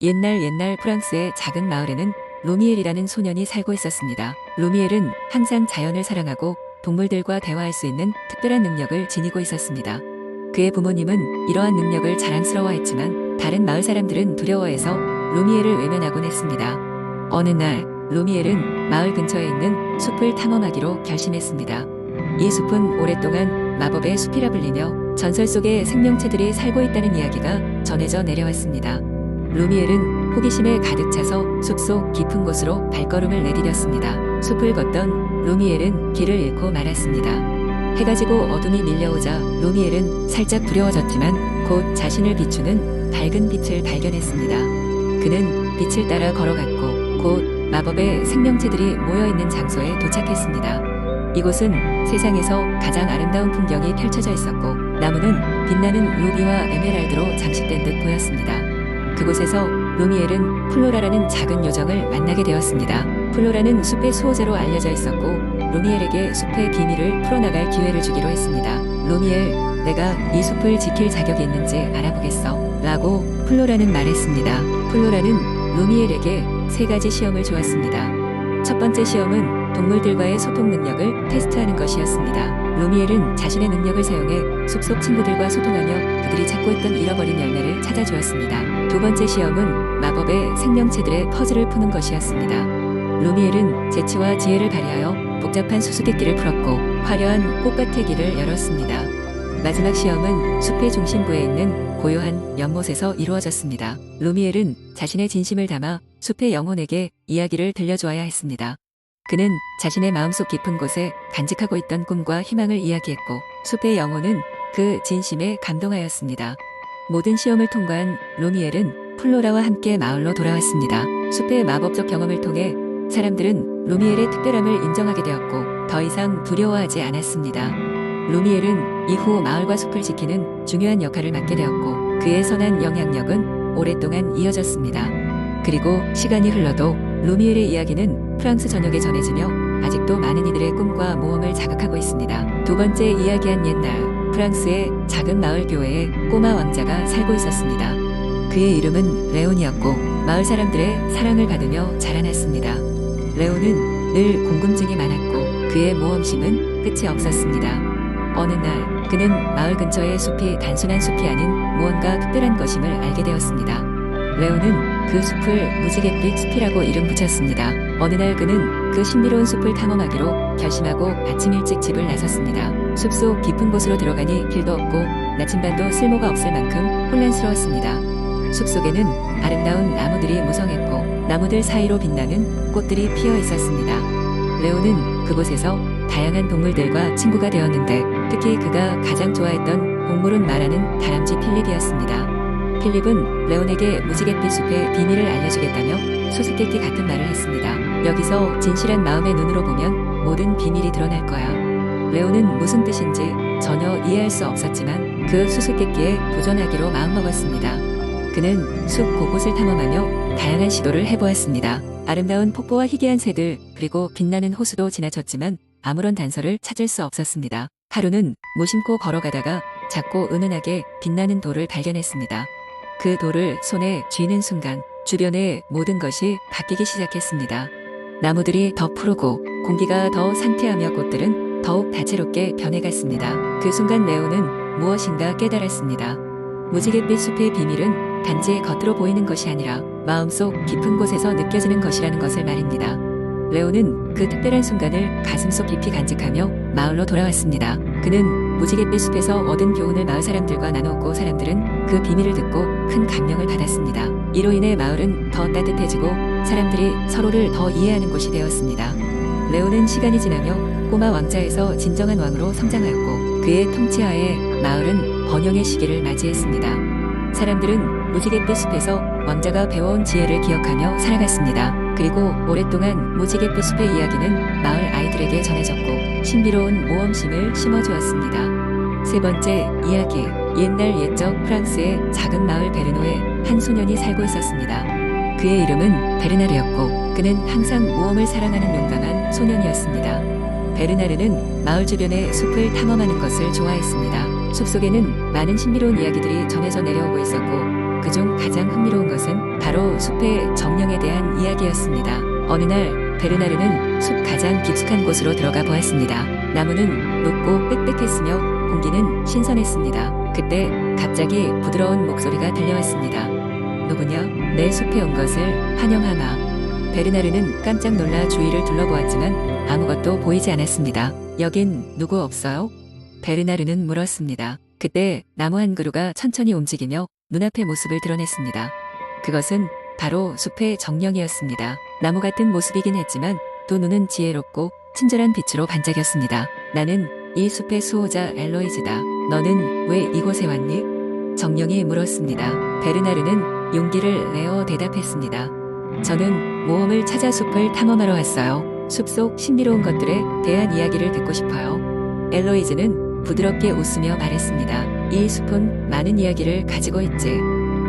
옛날 프랑스의 작은 마을에는 루미엘이라는 소년이 살고 있었습니다. 루미엘은 항상 자연을 사랑하고 동물들과 대화할 수 있는 특별한 능력을 지니고 있었습니다. 그의 부모님은 이러한 능력을 자랑스러워했지만 다른 마을 사람들은 두려워해서 루미엘을 외면하곤 했습니다. 어느 날 루미엘은 마을 근처에 있는 숲을 탐험하기로 결심했습니다. 이 숲은 오랫동안 마법의 숲이라 불리며 전설 속에 생명체들이 살고 있다는 이야기가 전해져 내려왔습니다. 루미엘은 호기심에 가득 차서 숲속 깊은 곳으로 발걸음을 내디뎠습니다. 숲을 걷던 루미엘은 길을 잃고 말았습니다. 해가 지고 어둠이 밀려오자 루미엘은 살짝 두려워졌지만 곧 자신을 비추는 밝은 빛을 발견했습니다. 그는 빛을 따라 걸어갔고 곧 마법의 생명체들이 모여있는 장소에 도착했습니다. 이곳은 세상에서 가장 아름다운 풍경이 펼쳐져 있었고 나무는 빛나는 루비와 에메랄드로 장식된 듯 보였습니다. 그곳에서 루미엘은 플로라라는 작은 요정을 만나게 되었습니다. 플로라는 숲의 수호자로 알려져 있었고 루미엘에게 숲의 비밀을 풀어나갈 기회를 주기로 했습니다. 루미엘, 내가 이 숲을 지킬 자격이 있는지 알아보겠어 라고 플로라는 말했습니다. 플로라는 루미엘에게 3가지 시험을 주었습니다. 첫 번째 시험은 동물들과의 소통 능력을 테스트하는 것이었습니다. 루미엘은 자신의 능력을 사용해 숲속 친구들과 소통하며 그들이 찾고 있던 잃어버린 열매를 찾아주었습니다. 두 번째 시험은 마법의 생명체들의 퍼즐을 푸는 것이었습니다. 루미엘은 재치와 지혜를 발휘하여 복잡한 수수께끼를 풀었고 화려한 꽃밭의 길을 열었습니다. 마지막 시험은 숲의 중심부에 있는 고요한 연못에서 이루어졌습니다. 루미엘은 자신의 진심을 담아 숲의 영혼에게 이야기를 들려주어야 했습니다. 그는 자신의 마음속 깊은 곳에 간직하고 있던 꿈과 희망을 이야기했고 숲의 영혼은 그 진심에 감동하였습니다. 모든 시험을 통과한 루미엘은 플로라와 함께 마을로 돌아왔습니다. 숲의 마법적 경험을 통해 사람들은 루미엘의 특별함을 인정하게 되었고 더 이상 두려워하지 않았습니다. 루미엘은 이후 마을과 숲을 지키는 중요한 역할을 맡게 되었고 그의 선한 영향력은 오랫동안 이어졌습니다. 그리고 시간이 흘러도 루미엘의 이야기는 프랑스 전역에 전해지며 아직도 많은 이들의 꿈과 모험을 자극하고 있습니다. 두 번째 이야기한 옛날 프랑스의 작은 마을 교회에 꼬마 왕자가 살고 있었습니다. 그의 이름은 레온이었고 마을 사람들의 사랑을 받으며 자라났습니다. 레온은 늘 궁금증이 많았고 그의 모험심은 끝이 없었습니다. 어느 날 그는 마을 근처의 숲이 단순한 숲이 아닌 무언가 특별한 것임을 알게 되었습니다. 레온은 그 숲을 무지갯빛 숲이라고 이름 붙였습니다. 어느 날 그는 그 신비로운 숲을 탐험하기로 결심하고 아침 일찍 집을 나섰습니다. 숲속 깊은 곳으로 들어가니 길도 없고 나침반도 쓸모가 없을 만큼 혼란스러웠습니다. 숲속에는 아름다운 나무들이 무성했고 나무들 사이로 빛나는 꽃들이 피어 있었습니다. 레온은 그곳에서 다양한 동물들과 친구가 되었는데 특히 그가 가장 좋아했던 동물은 말하는 다람쥐 필립이었습니다. 필립은 레온에게 무지갯빛 숲의 비밀을 알려주겠다며 수수께끼 같은 말을 했습니다. 여기서 진실한 마음의 눈으로 보면 모든 비밀이 드러날 거야. 레온은 무슨 뜻인지 전혀 이해할 수 없었지만 그 수수께끼에 도전하기로 마음먹었습니다. 그는 숲 곳곳을 탐험하며 다양한 시도를 해보았습니다. 아름다운 폭포와 희귀한 새들 그리고 빛나는 호수도 지나쳤지만 아무런 단서를 찾을 수 없었습니다. 하루는 무심코 걸어가다가 작고 은은하게 빛나는 돌을 발견했습니다. 그 돌을 손에 쥐는 순간 주변의 모든 것이 바뀌기 시작했습니다. 나무들이 더 푸르고 공기가 더 상쾌하며 꽃들은 더욱 다채롭게 변해갔습니다. 그 순간 레온은 무엇인가 깨달았습니다. 무지갯빛 숲의 비밀은 단지 겉으로 보이는 것이 아니라 마음속 깊은 곳에서 느껴지는 것이라는 것을 말입니다. 레온은 그 특별한 순간을 가슴속 깊이 간직하며 마을로 돌아왔습니다. 그는 무지갯빛 숲에서 얻은 교훈을 마을 사람들과 나누었고 사람들은 그 비밀을 듣고 큰 감명을 받았습니다. 이로 인해 마을은 더 따뜻해지고 사람들이 서로를 더 이해하는 곳이 되었습니다. 레온은 시간이 지나며 꼬마 왕자에서 진정한 왕으로 성장하였고 그의 통치하에 마을은 번영의 시기를 맞이했습니다. 사람들은 무지갯빛 숲에서 왕자가 배워온 지혜를 기억하며 살아갔습니다. 그리고 오랫동안 무지갯빛 숲의 이야기는 마을 아이들에게 전해졌고 신비로운 모험심을 심어주었습니다. 세 번째 이야기, 옛날 옛적 프랑스의 작은 마을 베르노에 한 소년이 살고 있었습니다. 그의 이름은 베르나르였고 그는 항상 모험을 사랑하는 용감한 소년이었습니다. 베르나르는 마을 주변의 숲을 탐험하는 것을 좋아했습니다. 숲속에는 많은 신비로운 이야기들이 전해져 내려오고 있었고 그중 가장 흥미로운 것은 바로 숲의 정령에 대한 이야기였습니다. 어느 날 베르나르는 숲 가장 깊숙한 곳으로 들어가 보았습니다. 나무는 높고 빽빽했으며 공기는 신선했습니다. 그때 갑자기 부드러운 목소리가 들려왔습니다. 누구냐? 내 숲에 온 것을 환영하마. 베르나르는 깜짝 놀라 주위를 둘러보았지만 아무것도 보이지 않았습니다. 여긴 누구 없어요? 베르나르는 물었습니다. 그때 나무 한 그루가 천천히 움직이며 눈앞의 모습을 드러냈습니다. 그것은 바로 숲의 정령이었습니다. 나무 같은 모습이긴 했지만 두 눈은 지혜롭고 친절한 빛으로 반짝였습니다. 나는 이 숲의 수호자 엘로이즈다. 너는 왜 이곳에 왔니? 정령이 물었습니다. 베르나르는 용기를 내어 대답했습니다. 저는 모험을 찾아 숲을 탐험하러 왔어요. 숲속 신비로운 것들에 대한 이야기를 듣고 싶어요. 엘로이즈는 부드럽게 웃으며 말했습니다. 이 숲은 많은 이야기를 가지고 있지.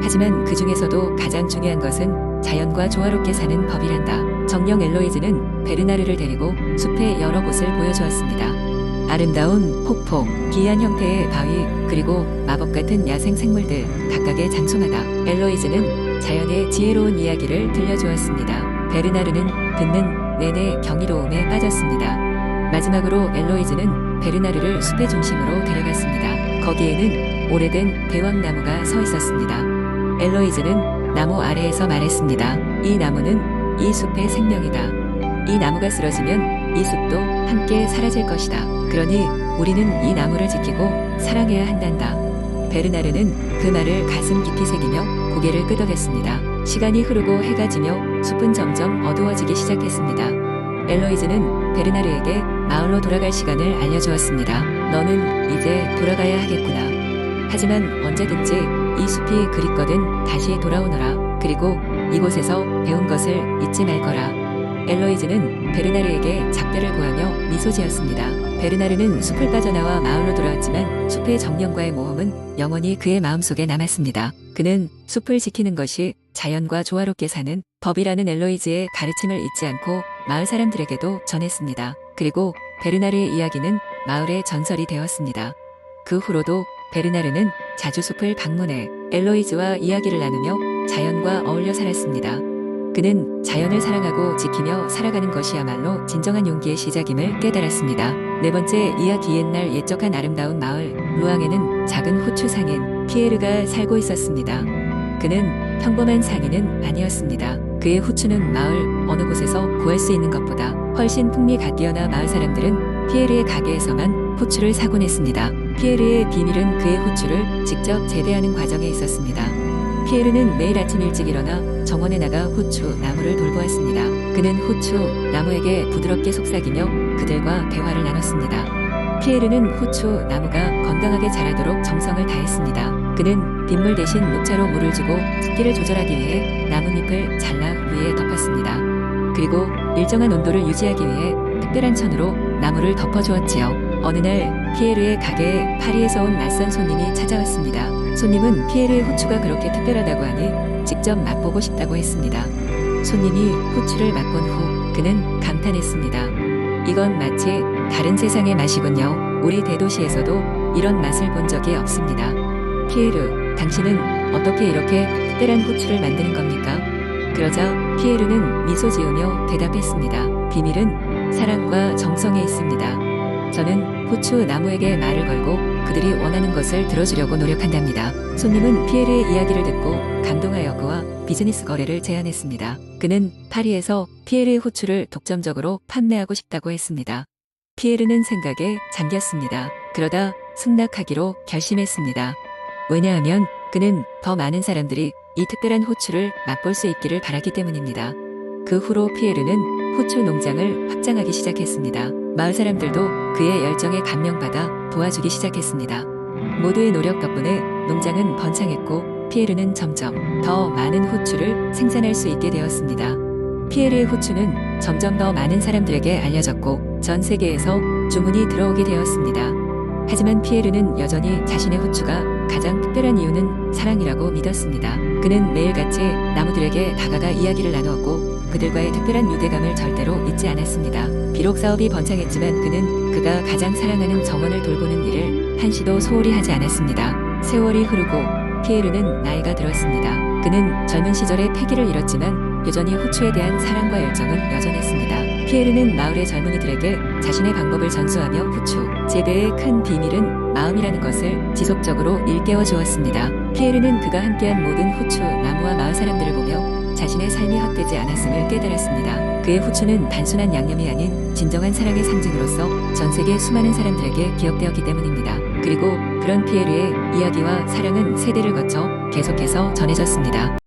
하지만 그 중에서도 가장 중요한 것은 자연과 조화롭게 사는 법이란다. 정령 엘로이즈는 베르나르를 데리고 숲의 여러 곳을 보여주었습니다. 아름다운 폭포, 기이한 형태의 바위, 그리고 마법 같은 야생 생물들 각각의 장소마다 엘로이즈는 자연의 지혜로운 이야기를 들려주었습니다. 베르나르는 듣는 내내 경이로움에 빠졌습니다. 마지막으로 엘로이즈는 베르나르를 숲의 중심으로 데려갔습니다. 거기에는 오래된 대왕나무가 서 있었습니다. 엘로이즈는 나무 아래에서 말했습니다. 이 나무는 이 숲의 생명이다. 이 나무가 쓰러지면 이 숲도 함께 사라질 것이다. 그러니 우리는 이 나무를 지키고 사랑해야 한단다. 베르나르는 그 말을 가슴 깊이 새기며 고개를 끄덕였습니다. 시간이 흐르고 해가 지며 숲은 점점 어두워지기 시작했습니다. 엘로이즈는 베르나르에게 마을로 돌아갈 시간을 알려주었습니다. 너는 이제 돌아가야 하겠구나. 하지만 언제든지 이 숲이 그립거든 다시 돌아오너라. 그리고 이곳에서 배운 것을 잊지 말거라. 엘로이즈는 베르나르에게 작별을 고하며 미소 지었습니다. 베르나르는 숲을 빠져나와 마을로 돌아왔지만 숲의 정령과의 모험은 영원히 그의 마음속에 남았습니다. 그는 숲을 지키는 것이 자연과 조화롭게 사는 법이라는 엘로이즈의 가르침을 잊지 않고 마을 사람들에게도 전했습니다. 그리고 베르나르의 이야기는 마을의 전설이 되었습니다. 그 후로도 베르나르는 자주 숲을 방문해 엘로이즈와 이야기를 나누며 자연과 어울려 살았습니다. 그는 자연을 사랑하고 지키며 살아가는 것이야말로 진정한 용기의 시작임을 깨달았습니다. 네 번째 이야기. 옛날 옛적한 아름다운 마을 루앙에는 작은 호추 상인 피에르가 살고 있었습니다. 그는 평범한 상인은 아니었습니다. 그의 호추는 마을 어느 곳에서 구할 수 있는 것보다 훨씬 풍미가 뛰어나 마을 사람들은 피에르의 가게에서만 호추를 사곤 했습니다. 피에르의 비밀은 그의 호추를 직접 재배하는 과정에 있었습니다. 피에르는 매일 아침 일찍 일어나 정원에 나가 호추 나무를 돌보았습니다. 그는 호추 나무에게 부드럽게 속삭이며 그들과 대화를 나눴습니다. 피에르는 호추 나무가 건강하게 자라도록 정성을 다했습니다. 그는 빗물 대신 목차로 물을 주고 습기를 조절하기 위해 나뭇잎을 잘라 위에 덮었습니다. 그리고 일정한 온도를 유지하기 위해 특별한 천으로 나무를 덮어주었지요. 어느 날 피에르의 가게에 파리에서 온 낯선 손님이 찾아왔습니다. 손님은 피에르의 호추가 그렇게 특별하다고 하니 직접 맛보고 싶다고 했습니다. 손님이 호추를 맛본 후 그는 감탄했습니다. 이건 마치 다른 세상의 맛이군요. 우리 대도시에서도 이런 맛을 본 적이 없습니다. 피에르, 당신은 어떻게 이렇게 특별한 호추를 만드는 겁니까? 그러자 피에르는 미소 지으며 대답했습니다. 비밀은 사랑과 정성에 있습니다. 저는 호추 나무에게 말을 걸고 그들이 원하는 것을 들어주려고 노력한답니다. 손님은 피에르의 이야기를 듣고 감동하여 그와 비즈니스 거래를 제안했습니다. 그는 파리에서 피에르의 호추를 독점적으로 판매하고 싶다고 했습니다. 피에르는 생각에 잠겼습니다. 그러다 승낙하기로 결심했습니다. 왜냐하면 그는 더 많은 사람들이 이 특별한 호추를 맛볼 수 있기를 바랐기 때문입니다. 그 후로 피에르는 호추 농장을 확장하기 시작했습니다. 마을 사람들도 그의 열정에 감명받아 도와주기 시작했습니다. 모두의 노력 덕분에 농장은 번창했고 피에르는 점점 더 많은 호추를 생산할 수 있게 되었습니다. 피에르의 호추는 점점 더 많은 사람들에게 알려졌고 전 세계에서 주문이 들어오게 되었습니다. 하지만 피에르는 여전히 자신의 호추가 가장 특별한 이유는 사랑이라고 믿었습니다. 그는 매일같이 나무들에게 다가가 이야기를 나누었고 그들과의 특별한 유대감을 절대로 잊지 않았습니다. 비록 사업이 번창했지만 그는 그가 가장 사랑하는 정원을 돌보는 일을 한시도 소홀히 하지 않았습니다. 세월이 흐르고 피에르는 나이가 들었습니다. 그는 젊은 시절에 패기를 잃었지만 여전히 호추에 대한 사랑과 열정은 여전했습니다. 피에르는 마을의 젊은이들에게 자신의 방법을 전수하며 호추 재배의 큰 비밀은 마음이라는 것을 지속적으로 일깨워 주었습니다. 피에르는 그가 함께한 모든 호추 나무와 마을 사람들을 보며 자신의 삶이 헛되지 않았음을 깨달았습니다. 그의 호추는 단순한 양념이 아닌 진정한 사랑의 상징으로서 전 세계 수많은 사람들에게 기억되었기 때문입니다. 그리고 그런 피에르의 이야기와 사랑은 세대를 거쳐 계속해서 전해졌습니다.